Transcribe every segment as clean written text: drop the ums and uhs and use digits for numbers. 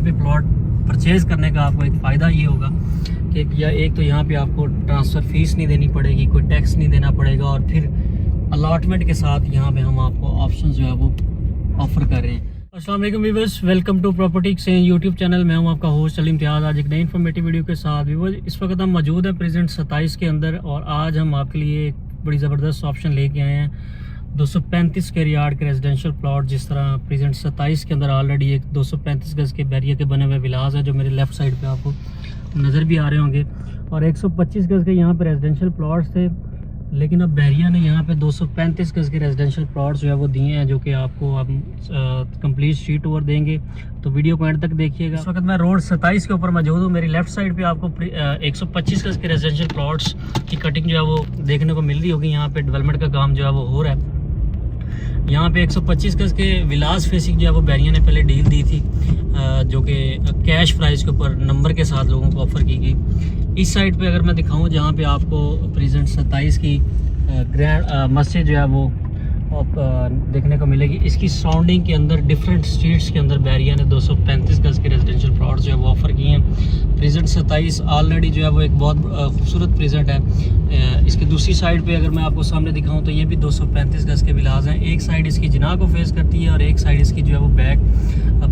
पे plot purchase करने का आपको एक फ़ायदा ये होगा कि या एक तो यहाँ पे आपको ट्रांसफ़र फ़ीस नहीं देनी पड़ेगी, कोई टैक्स नहीं देना पड़ेगा, और फिर अलॉटमेंट के साथ यहाँ पे हम आपको ऑप्शन जो है वो ऑफ़र कर रहे हैं। अस्सलाम वालेकुम viewers, welcome to property exchange YouTube channel. मैं हूं आपका होस्ट सलीम इम्तियाज़। आज एक नई इन्फॉर्मेटिव वीडियो के साथ व्यूअर्स, इस वक्त हम मौजूद हैं प्रेजेंट 27 के अंदर, और आज हम आपके लिए एक बड़ी ज़बरदस्त ऑप्शन लेके आए हैं। 235 स्क्वायर यार्ड के रेजिडेंशियल प्लॉट, जिस तरह प्रेजेंट 27 के अंदर ऑलरेडी एक 235 गज़ के बैरियर के बने हुए विलास है जो मेरे लेफ़्ट साइड पे आपको नज़र भी आ रहे होंगे, और 125 गज़ के यहाँ पे रेजिडेंशियल प्लॉट्स थे। लेकिन अब बहरिया ने यहाँ पे 235 गज़ के रेजिडेंशियल प्लॉट्स जो है वो दिए हैं, जो कि आपको हम कंप्लीट स्ट्रीट टूर देंगे, तो वीडियो को एंड तक देखिएगा। इस वक्त मैं रोड 27 के ऊपर मौजूद हूँ। मेरी लेफ्ट साइड पे आपको 125 गज़ के रेजिडेंशियल प्लॉट्स की कटिंग जो है वो देखने को मिल रही होगी। यहाँ पे डेवलपमेंट का काम जो है वो हो रहा है। यहाँ पे 125 गज़ के विलास फेसिंग जो है वो बहरिया ने पहले डील दी थी, जो कि कैश प्राइस के ऊपर नंबर के साथ लोगों को ऑफ़र की गई। इस साइड पे अगर मैं दिखाऊं, जहाँ पे आपको प्रेजेंट 27 की ग्रैंड मस्जिद जो है वो देखने को मिलेगी। इसकी सराउंडिंग के अंदर डिफरेंट स्ट्रीट्स के अंदर बहरिया ने 235 गज़ के रेजिडेंशियल प्लॉट्स जो है वो ऑफ़र किए हैं। प्रेजेंट 27 ऑलरेडी जो है वो एक बहुत खूबसूरत प्रेजेंट है। इसकी दूसरी साइड पे अगर मैं आपको सामने दिखाऊं, तो ये भी 235 गज़ के विलास हैं। एक साइड इसकी जिना को फेस करती है और एक साइड इसकी जो है वो बैक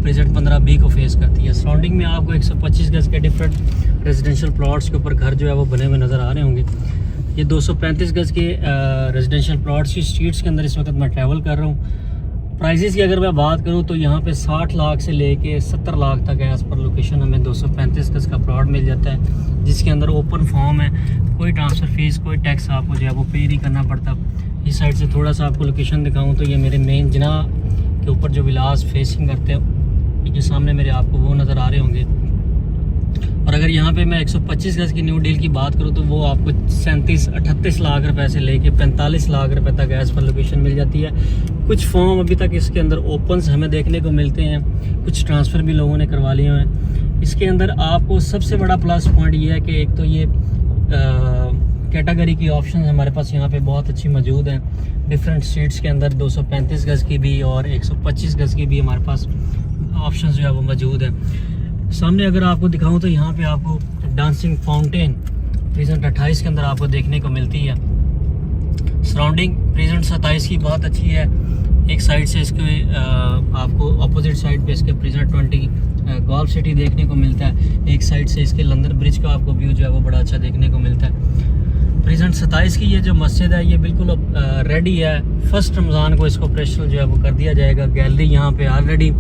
प्रेजेंट 15B को फेस करती है। सराउंडिंग में आपको 125 गज़ के डिफरेंट रेजिडेंशियल प्लॉट्स के ऊपर घर जो है वो बने हुए नज़र आ रहे होंगे। ये 235 गज़ के रेजिडेंशियल प्लॉट्स की स्ट्रीट्स के अंदर इस वक्त मैं ट्रैवल कर रहा हूँ। प्राइजेस की अगर मैं बात करूँ, तो यहाँ पे 60 लाख से लेके 70 लाख तक है। एज़ पर लोकेशन हमें 235 गज़ का प्लॉट मिल जाता है, जिसके अंदर ओपन फॉर्म है, कोई ट्रांसफ़र फीस, कोई टैक्स आपको जो है वो पे नहीं करना पड़ता। इस साइड से थोड़ा सा आपको लोकेशन दिखाऊँ, तो ये मेरे मेन जिना के ऊपर जो विलास फेसिंग करते हैं, जो सामने मेरे आपको वो नज़र आ रहे होंगे। और अगर यहाँ पे मैं 125 गज़ की न्यू डील की बात करूँ, तो वो आपको 37-38 लाख रुपए से लेके 45 लाख रुपए तक गैस पर लोकेशन मिल जाती है। कुछ फॉर्म अभी तक इसके अंदर ओपन्स हमें देखने को मिलते हैं, कुछ ट्रांसफ़र भी लोगों ने करवा लिए हैं। इसके अंदर आपको सबसे बड़ा प्लस पॉइंट ये है कि एक तो ये कैटेगरी की ऑप्शन हमारे पास यहाँ पे बहुत अच्छी मौजूद हैं। डिफरेंट स्ट्रीट्स के अंदर 235 गज़ की भी और 125 गज़ की भी हमारे पास ऑप्शन जो है वो मौजूद है। सामने अगर आपको दिखाऊं, तो यहाँ पे आपको डांसिंग फाउंटेन प्रेजेंट 28 के अंदर आपको देखने को मिलती है। सराउंडिंग प्रेजेंट 27 की बहुत अच्छी है। एक साइड से इसके आपको अपोजिट साइड पे इसके प्रेजेंट 20 गोल्फ सिटी देखने को मिलता है। एक साइड से इसके लंदन ब्रिज का आपको व्यू जो है वो बड़ा अच्छा देखने को मिलता है। प्रेजेंट 27 की ये जो मस्जिद है, ये बिल्कुल रेडी है। फर्स्ट रमज़ान को इसको ऑपरेशनल जो है वो कर दिया जाएगा। गैलरी यहाँ पे ऑलरेडी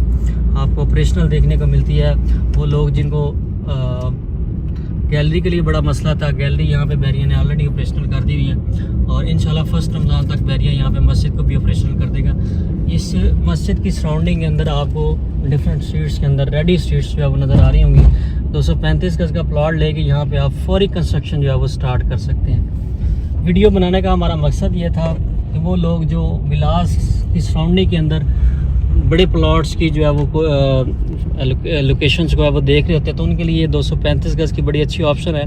आपको ऑपरेशनल देखने को मिलती है। वो लोग जिनको गैलरी के लिए बड़ा मसला था, गैलरी यहाँ पे बहरिया ने ऑलरेडी ऑपरेशनल कर दी हुई है, और इंशाल्लाह फर्स्ट रमज़ान तक बहरिया यहाँ पे मस्जिद को भी ऑपरेशनल कर देगा। इस मस्जिद की सराउंडिंग के अंदर आपको डिफरेंट स्ट्रीट्स के अंदर रेडी स्ट्रीट्स जो है वो नज़र आ रही होंगी। 235 गज़ का प्लॉट लेके यहाँ पे आप फौरी कंस्ट्रक्शन जो है वो स्टार्ट कर सकते हैं। वीडियो बनाने का हमारा मकसद ये था कि वो लोग जो विलास की सराउंडिंग के अंदर बड़े प्लॉट्स की जो है वो लोकेशंस को है वो देख रहे होते हैं, तो उनके लिए 235 गज़ की बड़ी अच्छी ऑप्शन है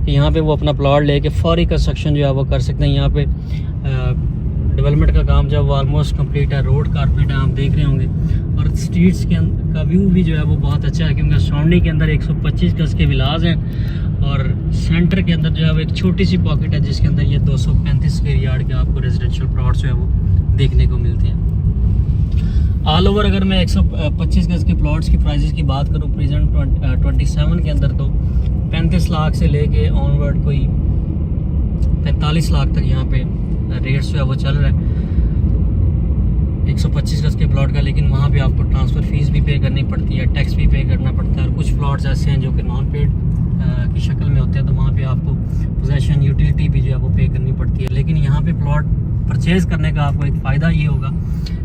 कि यहाँ पे वो अपना प्लॉट लेके फौरी कंस्ट्रक्शन जो है वो कर सकते हैं। यहाँ पे डेवलपमेंट का काम जो है वो ऑलमोस्ट कंप्लीट है। रोड कारपेट है, आप देख रहे होंगे, और स्ट्रीट्स के का व्यू भी जो है वो बहुत अच्छा है, क्योंकि सराउंडिंग के अंदर 125 गज़ के विलास हैं, और सेंटर के अंदर जो है वो एक छोटी सी पॉकेट है, जिसके अंदर ये 235 स्क्वायर यार्ड के आपको रेजिडेंशियल प्लॉट जो है वो देखने को मिलते हैं। ऑल ओवर अगर मैं 125 गज़ के प्लॉट्स की प्राइसेस की बात करूं, प्रेजेंट 27 के अंदर, तो 35 लाख से लेके ऑनवर्ड कोई 45 लाख तक यहाँ पे रेट्स जो है वो चल रहा है 125 गज़ के प्लॉट का। लेकिन वहाँ पे आपको ट्रांसफ़र फीस भी पे करनी पड़ती है, टैक्स भी पे करना पड़ता है, और कुछ प्लॉट्स ऐसे हैं जो कि नॉन पेड की शक्ल में होते हैं, तो वहाँ पे आपको पोजेसन यूटिलिटी भी जो है वो पे करनी पड़ती है। लेकिन यहाँ पे प्लॉट परचेज़ करने का आपको एक फ़ायदा ये होगा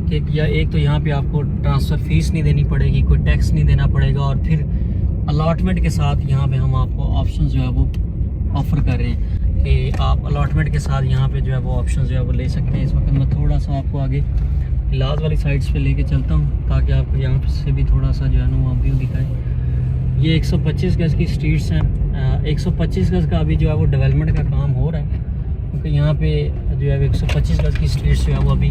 कि या एक तो यहाँ पे आपको ट्रांसफ़र फीस नहीं देनी पड़ेगी, कोई टैक्स नहीं देना पड़ेगा, और फिर अलॉटमेंट के साथ यहाँ पे हम आपको ऑप्शन जो है वो ऑफ़र कर रहे हैं कि आप अलॉटमेंट के साथ यहाँ पे जो है वो ऑप्शन जो है वो ले सकते हैं। इस वक्त मैं थोड़ा सा आपको आगे इलाज वाली साइड्स पे लेके चलता हूँ, ताकि आपको यहाँ से भी थोड़ा सा जो है ना वहाँ व्यू दिखाए। ये 125 गज़ की स्ट्रीट्स हैं। 125 गज़ का अभी जो है वो डेवलपमेंट का काम हो रहा है, क्योंकि यहाँ पे जो है 125 गज़ की स्ट्रीट्स जो है वो अभी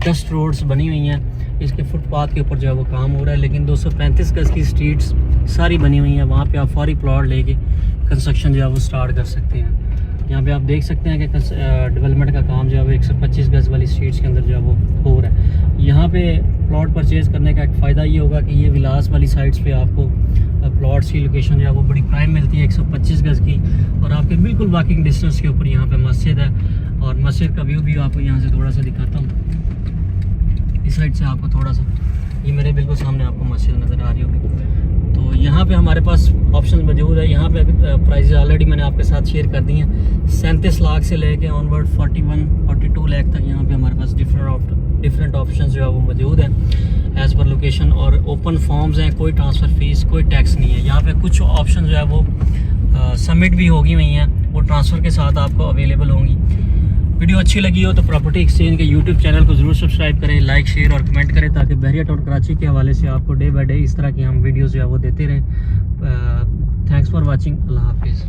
डस्ट रोड्स बनी हुई हैं। इसके फुटपाथ के ऊपर जो है वो काम हो रहा है, लेकिन 235 गज की स्ट्रीट्स सारी बनी हुई हैं, वहाँ पे आप फौरी प्लॉट लेके कंस्ट्रक्शन जो है वो स्टार्ट कर सकते हैं। यहाँ पे आप देख सकते हैं कि डेवलपमेंट का काम जो है वो 125 गज वाली स्ट्रीट्स के अंदर जो है वो हो रहा है। यहाँ पे प्लॉट परचेज़ करने का एक फ़ायदा ये होगा कि ये विलास वाली साइड्स पे आपको प्लॉट्स की लोकेशन जो है वो बड़ी प्राइम मिलती है 125 गज की, और आपके बिल्कुल वॉकिंग डिस्टेंस के ऊपर यहाँ पे मस्जिद है। और मस्जिद का व्यू भी आपको यहाँ से थोड़ा सा दिखाता हूँ। इस साइड से आपको थोड़ा सा, ये मेरे बिल्कुल सामने आपको मस्जिद नज़र आ रही होगी। तो यहाँ पे हमारे पास ऑप्शन मौजूद है। यहाँ पे प्राइस ऑलरेडी मैंने आपके साथ शेयर कर दी हैं। 37 लाख से लेके ऑनवर्ड 41-42 लाख तक यहाँ पे हमारे पास डिफरेंट ऑप्शन जो है वो मौजूद हैं एज़ पर लोकेशन, और ओपन फॉर्म्स हैं, कोई ट्रांसफ़र फ़ीस, कोई टैक्स नहीं है। यहाँ पे कुछ ऑप्शन जो है वो सबमिट भी होगी हुई हैं, वो ट्रांसफ़र के साथ आपको अवेलेबल होंगी। वीडियो अच्छी लगी हो तो प्रॉपर्टी एक्सचेंज के यूट्यूब चैनल को ज़रूर सब्सक्राइब करें, लाइक शेयर और कमेंट करें, ताकि बहरिया और कराची के हवाले से आपको डे बाय डे इस तरह की हम वीडियोज़ जो है वो देते रहें। Thanks for watching. अल्लाह हाफिज़।